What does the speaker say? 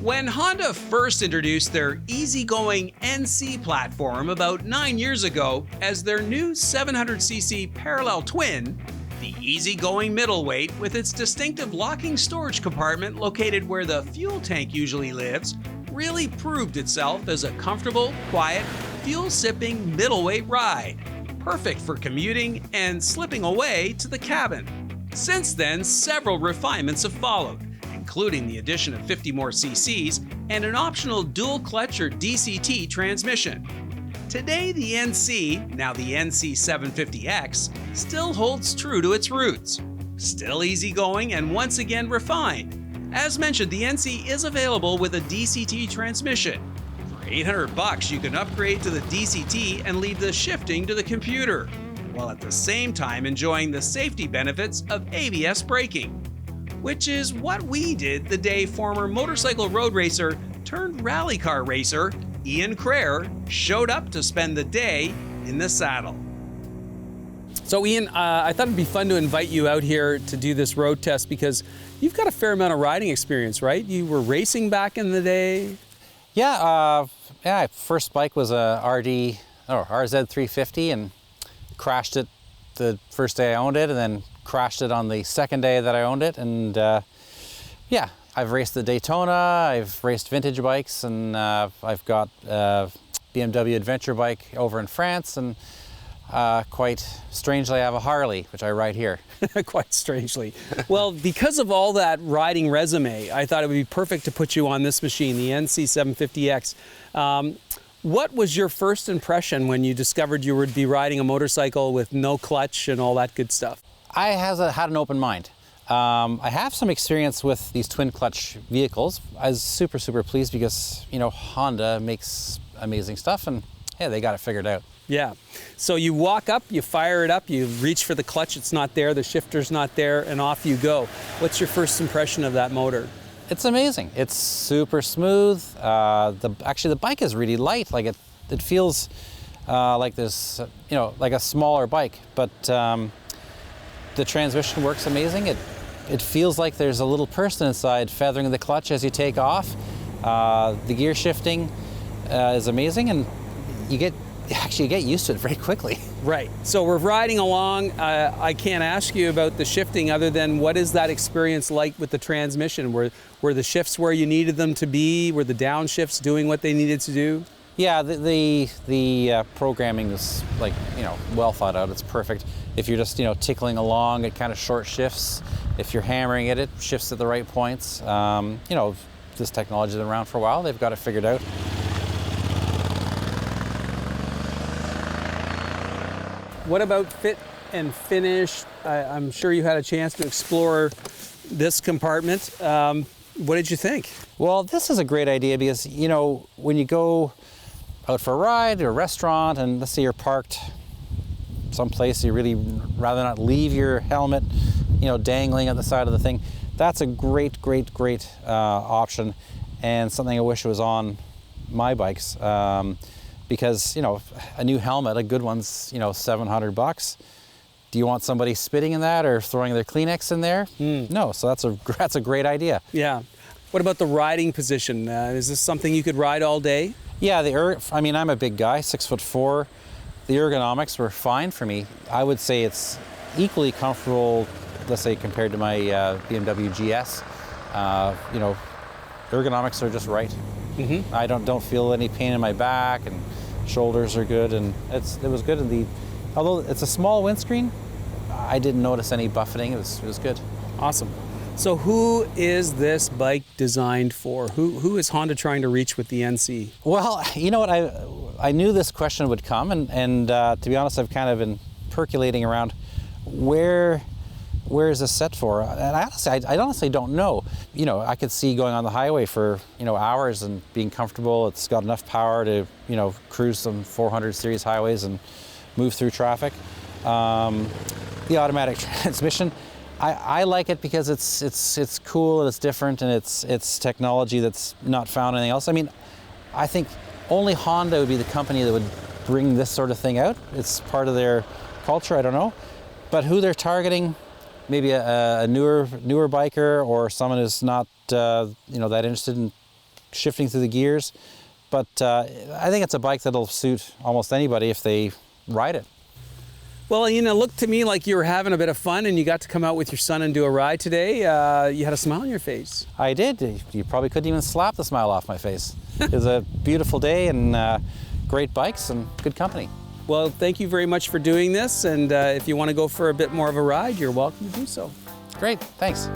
When Honda first introduced their easygoing NC platform about 9 years ago as their new 700cc parallel twin, the easygoing middleweight with its distinctive locking storage compartment located where the fuel tank usually lives really proved itself as a comfortable, quiet, fuel-sipping middleweight ride, perfect for commuting and slipping away to the cabin. Since then, several refinements have followed, including the addition of 50 more cc's and an optional dual clutch or DCT transmission. Today, the NC, now the NC750X, still holds true to its roots. Still easygoing and once again refined. As mentioned, the NC is available with a DCT transmission. For $800, you can upgrade to the DCT and leave the shifting to the computer, while at the same time enjoying the safety benefits of ABS braking, which is what we did the day former motorcycle road racer turned rally car racer Ian Crerar showed up to spend the day in the saddle. So Ian, I thought it'd be fun to invite you out here to do this road test because you've got a fair amount of riding experience, right? You were racing back in the day. Yeah, first bike was a RZ350 and crashed it the first day I owned it and then crashed it on the second day that I owned it. And yeah, I've raced the Daytona, I've raced vintage bikes, and I've got a BMW adventure bike over in France, and quite strangely I have a Harley, which I ride here. Quite strangely. Well, because of all that riding resume, I thought it would be perfect to put you on this machine, the NC750X. What was your first impression when you discovered you would be riding a motorcycle with no clutch and all that good stuff? I had an open mind. I have some experience with these twin clutch vehicles. I was super pleased because, you know, Honda makes amazing stuff and yeah, they got it figured out. Yeah. So you walk up, you fire it up, you reach for the clutch, it's not there, the shifter's not there, and off you go. What's your first impression of that motor? It's amazing. It's super smooth. Actually, the bike is really light. Like it feels like this, you know, like a smaller bike, but the transmission works amazing. It feels like there's a little person inside feathering the clutch as you take off. The gear shifting is amazing, and you get used to it very quickly. Right. So we're riding along. I can't ask you about the shifting other than what is that experience like with the transmission? Were the shifts where you needed them to be? Were the downshifts doing what they needed to do? Yeah, the programming is, like, you know, well thought out. It's perfect. If you're just, you know, tickling along, it kind of short shifts. If you're hammering it, it shifts at the right points. You know, this technology's been around for a while. They've got it figured out. What about fit and finish? I'm sure you had a chance to explore this compartment. What did you think? Well, this is a great idea because, you know, when you go out for a ride or a restaurant and let's say you're parked someplace, you really rather not leave your helmet, you know, dangling at the side of the thing. That's a great option, and something I wish was on my bikes. Because, you know, a new helmet, a good one's, you know, $700. Do you want somebody spitting in that or throwing their Kleenex in there? No, so that's a great idea. Yeah. What about the riding position? Is this something you could ride all day? Yeah, I mean, I'm a big guy, 6'4". The ergonomics were fine for me. I would say it's equally comfortable, let's say, compared to my BMW GS. You know, ergonomics are just right. Mm-hmm. I don't feel any pain in my back, and shoulders are good, and it was good. Although it's a small windscreen, I didn't notice any buffeting. It was good. Awesome. So who is this bike designed for? Who is Honda trying to reach with the NC? Well, you know what, I knew this question would come, and to be honest, I've kind of been percolating around where is this set for? And I honestly don't know. You know, I could see going on the highway for, you know, hours and being comfortable. It's got enough power to, you know, cruise some 400 series highways and move through traffic. The automatic transmission, I like it because it's cool and it's different, and it's technology that's not found anything else. I mean, I think only Honda would be the company that would bring this sort of thing out. It's part of their culture, I don't know. But who they're targeting, maybe a newer biker or someone who's not you know, that interested in shifting through the gears. But I think it's a bike that'll suit almost anybody if they ride it. Well, you know, looked to me like you were having a bit of fun and you got to come out with your son and do a ride today. You had a smile on your face. I did. You probably couldn't even slap the smile off my face. It was a beautiful day and great bikes and good company. Well, thank you very much for doing this. And if you want to go for a bit more of a ride, you're welcome to do so. Great, thanks.